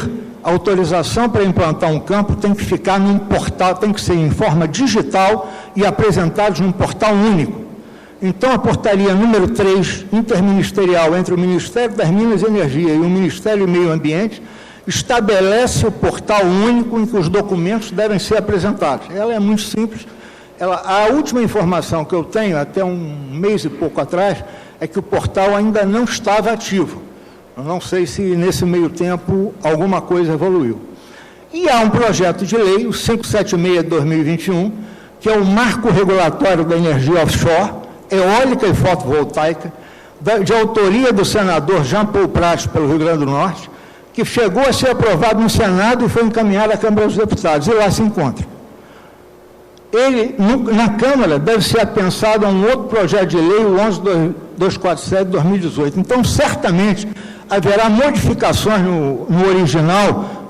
autorização para implantar um campo tem que ficar num portal, tem que ser em forma digital e apresentados num portal único. Então, a portaria número 3, interministerial, entre o Ministério das Minas e Energia e o Ministério do Meio Ambiente, estabelece o portal único em que os documentos devem ser apresentados. Ela é muito simples. A última informação que eu tenho, até um mês e pouco atrás, é que o portal ainda não estava ativo. Eu não sei se nesse meio tempo alguma coisa evoluiu. E há um projeto de lei, o 576 de 2021, que é o Marco Regulatório da Energia Offshore, Eólica e Fotovoltaica, de autoria do senador Jean Paul Prats, pelo Rio Grande do Norte, que chegou a ser aprovado no Senado e foi encaminhado à Câmara dos Deputados, e lá se encontra. Ele, na Câmara, deve ser pensado um outro projeto de lei, o 11247 de 2018. Então, certamente, haverá modificações no original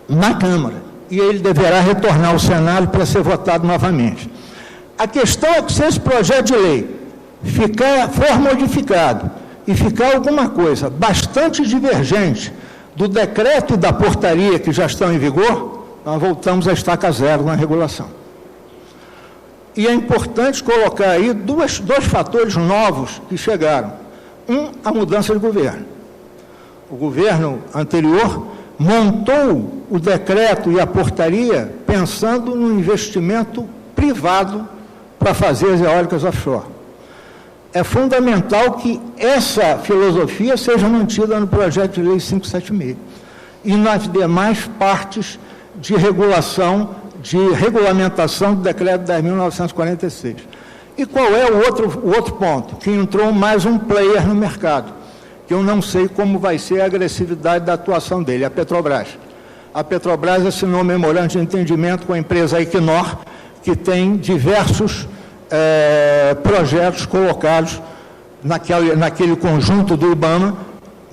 na Câmara, e ele deverá retornar ao Senado para ser votado novamente. A questão é que, se esse projeto de lei for modificado e ficar alguma coisa bastante divergente do decreto e da portaria que já estão em vigor, nós voltamos à estaca zero na regulação. E é importante colocar aí dois fatores novos que chegaram. A mudança de governo. O governo anterior montou o decreto e a portaria pensando no investimento privado para fazer as eólicas offshore. É fundamental que essa filosofia seja mantida no projeto de lei 576 e nas demais partes de regulação, de regulamentação do decreto 10.946. E qual é o outro ponto? Que entrou mais um player no mercado, que eu não sei como vai ser a agressividade da atuação dele, a Petrobras. A Petrobras assinou um memorando de entendimento com a empresa Equinor, que tem diversos projetos colocados naquele conjunto do IBAMA,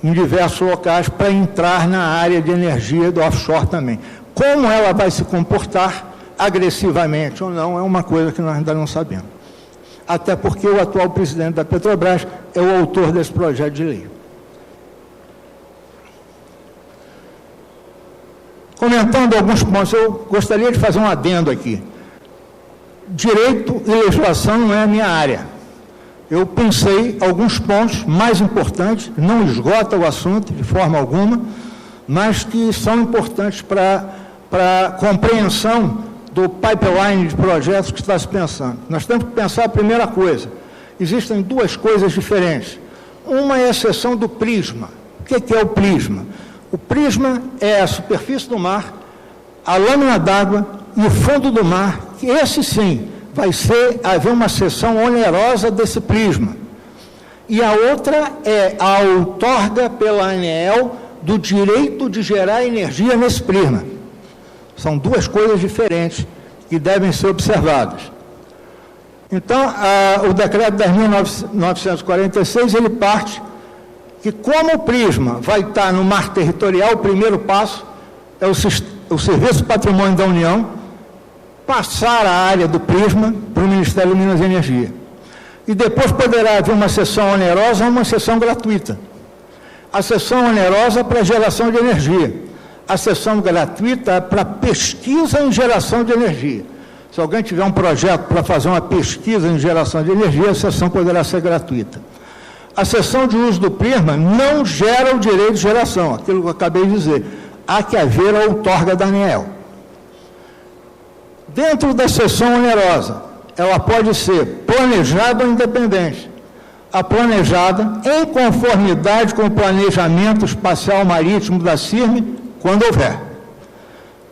em diversos locais, para entrar na área de energia do offshore também. Como ela vai se comportar, agressivamente ou não, é uma coisa que nós ainda não sabemos. Até porque o atual presidente da Petrobras é o autor desse projeto de lei. Comentando alguns pontos, eu gostaria de fazer um adendo aqui. Direito e legislação não é a minha área. Eu pensei alguns pontos mais importantes, não esgota o assunto de forma alguma, mas que são importantes para a compreensão do pipeline de projetos que está se pensando. Nós temos que pensar a primeira coisa. Existem duas coisas diferentes. Uma é a seção do prisma. O que é o prisma? O prisma é a superfície do mar, a lâmina d'água e o fundo do mar, que esse sim vai haver uma seção onerosa desse prisma. E a outra é a outorga pela ANEEL do direito de gerar energia nesse prisma. São duas coisas diferentes que devem ser observadas. Então, o decreto 10.946, ele parte que, como o prisma vai estar no mar territorial, o primeiro passo é o Serviço do Patrimônio da União passar a área do prisma para o Ministério de Minas e Energia. E depois poderá haver uma seção onerosa ou uma seção gratuita. A seção onerosa para geração de energia. A seção gratuita é para pesquisa em geração de energia. Se alguém tiver um projeto para fazer uma pesquisa em geração de energia, a seção poderá ser gratuita. A seção de uso do prisma não gera o direito de geração, aquilo que eu acabei de dizer. Há que haver a outorga da ANEEL. Dentro da seção onerosa, ela pode ser planejada ou independente. A planejada, em conformidade com o planejamento espacial marítimo da CIRM, quando houver.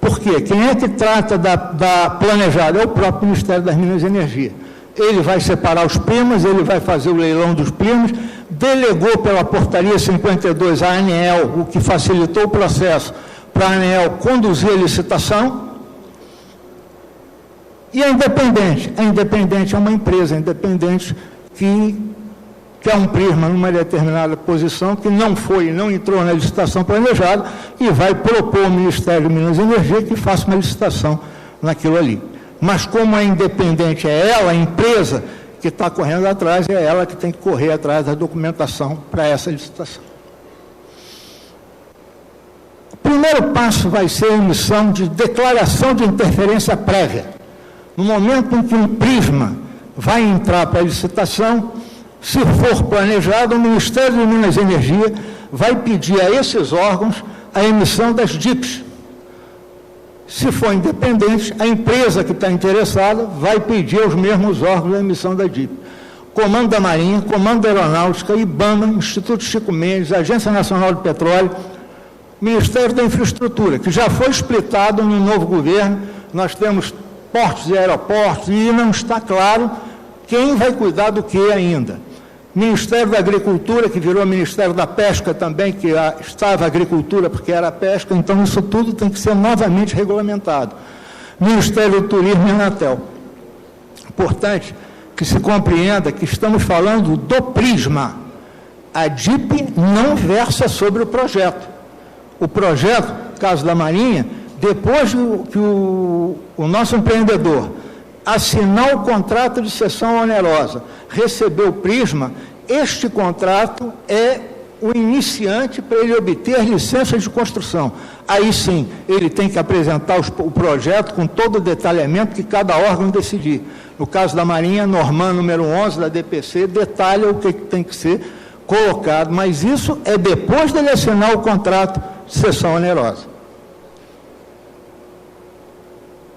Por quê? Quem é que trata da planejada? É o próprio Ministério das Minas e Energia. Ele vai separar os primas, ele vai fazer o leilão dos primos, delegou pela portaria 52 à ANEEL, o que facilitou o processo para a ANEEL conduzir a licitação, E a Independente? A Independente é uma empresa independente que é um prisma numa determinada posição, que não entrou na licitação planejada e vai propor ao Ministério de Minas e Energia que faça uma licitação naquilo ali. Mas como a Independente é ela, a empresa que está correndo atrás, é ela que tem que correr atrás da documentação para essa licitação. O primeiro passo vai ser a emissão de declaração de interferência prévia. No momento em que um prisma vai entrar para a licitação, se for planejado, o Ministério de Minas e Energia vai pedir a esses órgãos a emissão das DIPs. Se for independente, a empresa que está interessada vai pedir aos mesmos órgãos a emissão da DIP. Comando da Marinha, Comando da Aeronáutica, IBAMA, Instituto Chico Mendes, Agência Nacional de Petróleo, Ministério da Infraestrutura, que já foi splitado no novo governo. Nós temos portos e aeroportos e não está claro quem vai cuidar do que ainda. Ministério da Agricultura, que virou Ministério da Pesca também, que estava agricultura porque era pesca, então isso tudo tem que ser novamente regulamentado. Ministério do Turismo e Anatel. Importante que se compreenda que estamos falando do prisma. A DIP não versa sobre o projeto. O projeto, caso da Marinha, depois que o nosso empreendedor assinar o contrato de cessão onerosa, receber o prisma, este contrato é o iniciante para ele obter licença de construção. Aí sim, ele tem que apresentar o projeto com todo o detalhamento que cada órgão decidir. No caso da Marinha, Norman número 11 da DPC detalha o que tem que ser colocado, mas isso é depois dele assinar o contrato de cessão onerosa.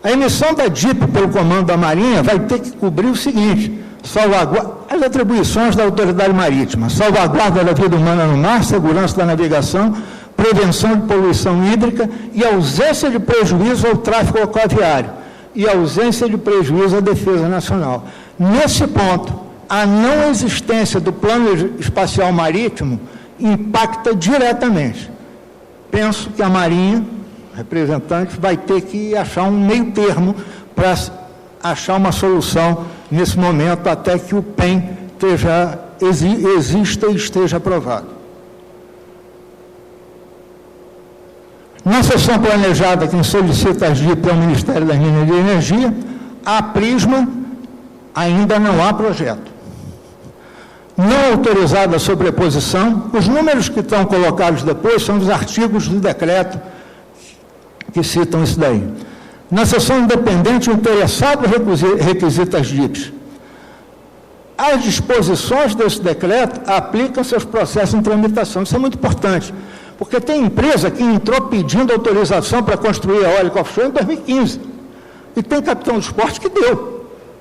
A emissão da DIP pelo Comando da Marinha vai ter que cobrir o seguinte: as atribuições da Autoridade Marítima, salvaguarda da vida humana no mar, segurança da navegação, prevenção de poluição hídrica e ausência de prejuízo ao tráfego aquaviário e ausência de prejuízo à defesa nacional. Nesse ponto, a não existência do plano espacial marítimo impacta diretamente. Penso que a Marinha, representante, vai ter que achar um meio termo para achar uma solução nesse momento, até que o PEM exista e esteja aprovado. Na sessão planejada, quem solicita as DIP é o Ministério das Minas e Energia. A prisma, ainda não há projeto. Não autorizada a sobreposição, os números que estão colocados depois são os artigos do decreto que citam isso daí. Na sessão independente, o interessado requisita as DIPs. As disposições desse decreto aplicam-se aos processos em tramitação. Isso é muito importante, porque tem empresa que entrou pedindo autorização para construir a eólica offshore em 2015, e tem capitão dos portos que deu.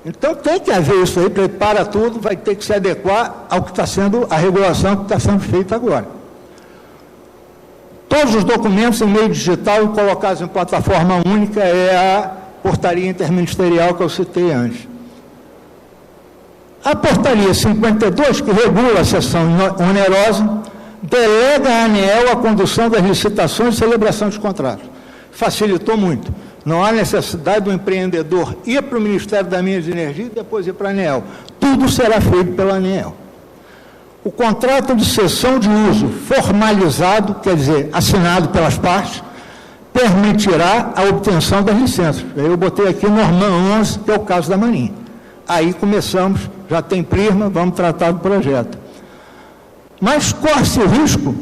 Então tem que haver isso aí, prepara tudo, vai ter que se adequar ao que está sendo, a regulação que está sendo feita agora. Todos os documentos em meio digital e colocados em plataforma única é a portaria interministerial que eu citei antes. A portaria 52, que regula a cessão onerosa, delega à ANEEL a condução das licitações e celebração dos contratos. Facilitou muito. Não há necessidade do empreendedor ir para o Ministério da Minas e Energia e depois ir para a ANEEL. Tudo será feito pela ANEEL. O contrato de cessão de uso formalizado, quer dizer, assinado pelas partes, permitirá a obtenção das licenças. Eu botei aqui Norman 11, que é o caso da Marinha. Aí começamos, já tem prisma, vamos tratar do projeto. Mas corre-se o risco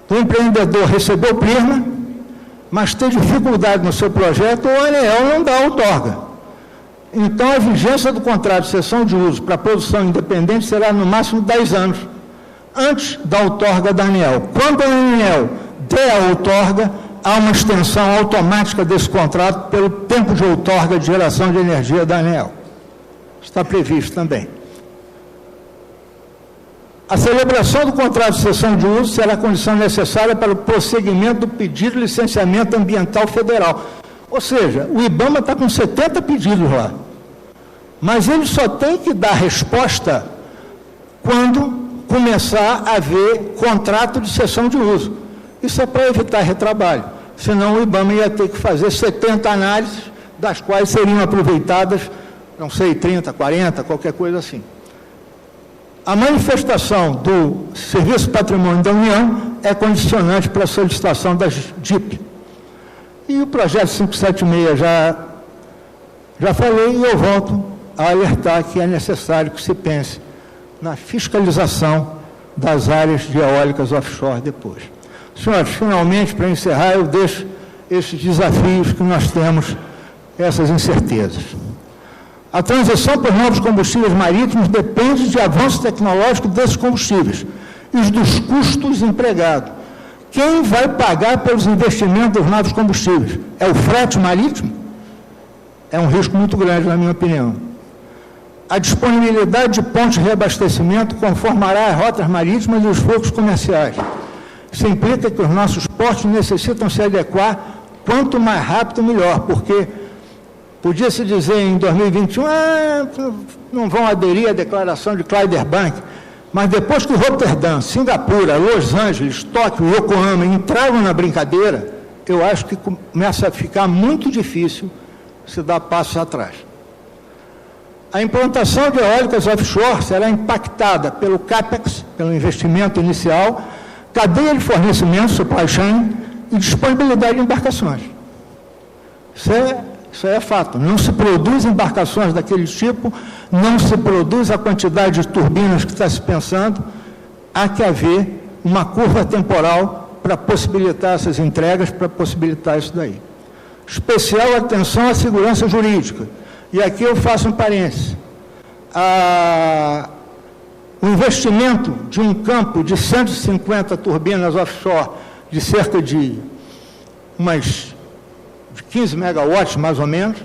do empreendedor receber o prisma, mas ter dificuldade no seu projeto, ou a ANEEL não dá a outorga. Então, a vigência do contrato de cessão de uso para produção independente será no máximo 10 anos, antes da outorga da ANEEL. Quando a ANEEL der a outorga, há uma extensão automática desse contrato pelo tempo de outorga de geração de energia da ANEEL. Está previsto também. A celebração do contrato de cessão de uso será a condição necessária para o prosseguimento do pedido de licenciamento ambiental federal. Ou seja, o IBAMA está com 70 pedidos lá, mas ele só tem que dar resposta quando começar a haver contrato de cessão de uso. Isso é para evitar retrabalho, senão o IBAMA ia ter que fazer 70 análises, das quais seriam aproveitadas, não sei, 30, 40, qualquer coisa assim. A manifestação do Serviço Patrimônio da União é condicionante para a solicitação das DIP. E o projeto 576 já falei, e eu volto a alertar que é necessário que se pense na fiscalização das áreas de eólicas offshore depois. Senhores, finalmente, para encerrar, eu deixo esses desafios que nós temos, essas incertezas. A transição por novos combustíveis marítimos depende de avanço tecnológico desses combustíveis e dos custos empregados. Quem vai pagar pelos investimentos dos novos combustíveis? É o frete marítimo? É um risco muito grande, na minha opinião. A disponibilidade de pontos de reabastecimento conformará as rotas marítimas e os fluxos comerciais. Isso implica que os nossos portos necessitam se adequar quanto mais rápido, melhor, porque podia-se dizer em 2021, não vão aderir à declaração de Clydebank, mas depois que Roterdã, Singapura, Los Angeles, Tóquio e Yokohama entraram na brincadeira, eu acho que começa a ficar muito difícil se dar passos atrás. A implantação de eólicas offshore será impactada pelo CAPEX, pelo investimento inicial, cadeia de fornecimento, supply chain, e disponibilidade de embarcações. Isso é fato. Não se produz embarcações daquele tipo, não se produz a quantidade de turbinas que está se pensando. Há que haver uma curva temporal para possibilitar essas entregas, para possibilitar isso daí. Especial atenção à segurança jurídica. E aqui eu faço um parênteses. O investimento de um campo de 150 turbinas offshore, de cerca de 15 megawatts, mais ou menos,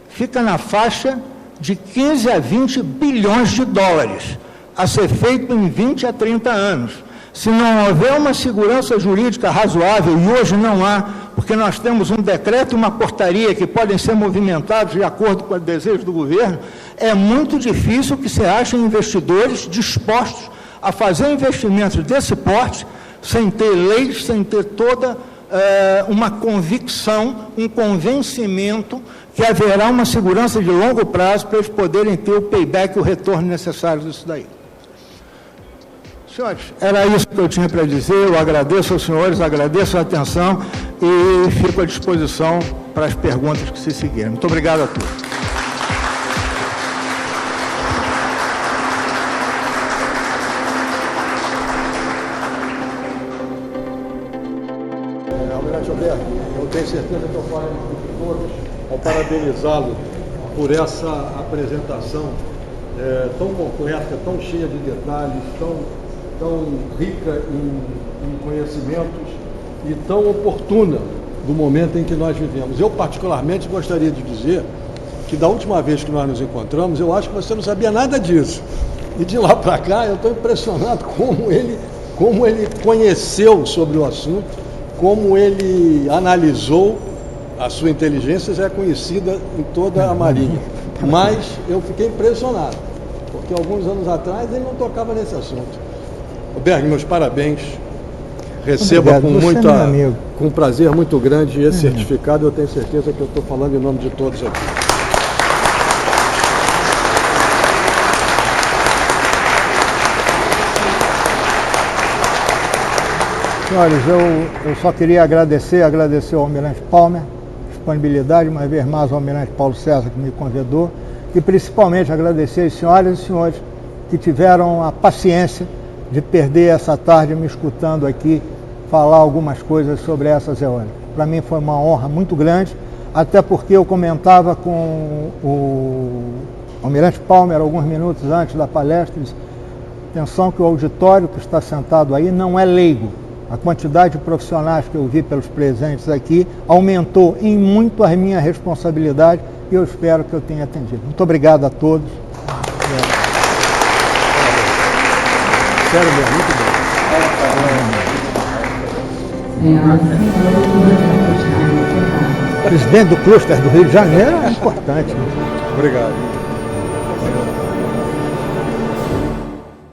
fica na faixa de 15 a 20 bilhões de dólares, a ser feito em 20 a 30 anos. Se não houver uma segurança jurídica razoável, e hoje não há, porque nós temos um decreto e uma portaria que podem ser movimentados de acordo com o desejo do governo, é muito difícil que se achem investidores dispostos a fazer investimentos desse porte, sem ter leis, sem ter toda uma convicção, um convencimento que haverá uma segurança de longo prazo para eles poderem ter o payback, o retorno necessário disso daí. Senhores, era isso que eu tinha para dizer. Eu agradeço aos senhores, agradeço a atenção e fico à disposição para as perguntas que se seguirem. Muito obrigado a todos. Almirante Alberto, eu tenho certeza que eu falo de todos ao parabenizá-lo por essa apresentação tão completa, tão cheia de detalhes, tão rica em conhecimentos e tão oportuna do momento em que nós vivemos. Eu, particularmente, gostaria de dizer que da última vez que nós nos encontramos, eu acho que você não sabia nada disso. E de lá para cá, eu estou impressionado como ele conheceu sobre o assunto, como ele analisou. A sua inteligência já é conhecida em toda a Marinha. Mas eu fiquei impressionado, porque alguns anos atrás ele não tocava nesse assunto. Berg, meus parabéns. Receba com um prazer muito grande esse certificado. Eu tenho certeza que eu estou falando em nome de todos aqui. Senhores, eu só queria agradecer ao Almirante Palmer, disponibilidade, uma vez mais ao Almirante Paulo César que me convidou, e principalmente agradecer às senhoras e senhores que tiveram a paciência de perder essa tarde me escutando aqui falar algumas coisas sobre essas eólicas. Para mim foi uma honra muito grande, até porque eu comentava com o Almirante Palmer alguns minutos antes da palestra, disse, atenção que o auditório que está sentado aí não é leigo. A quantidade de profissionais que eu vi pelos presentes aqui aumentou em muito a minha responsabilidade e eu espero que eu tenha atendido. Muito obrigado a todos. Sério mesmo, muito bom. Presidente do cluster do Rio de Janeiro é importante. Obrigado.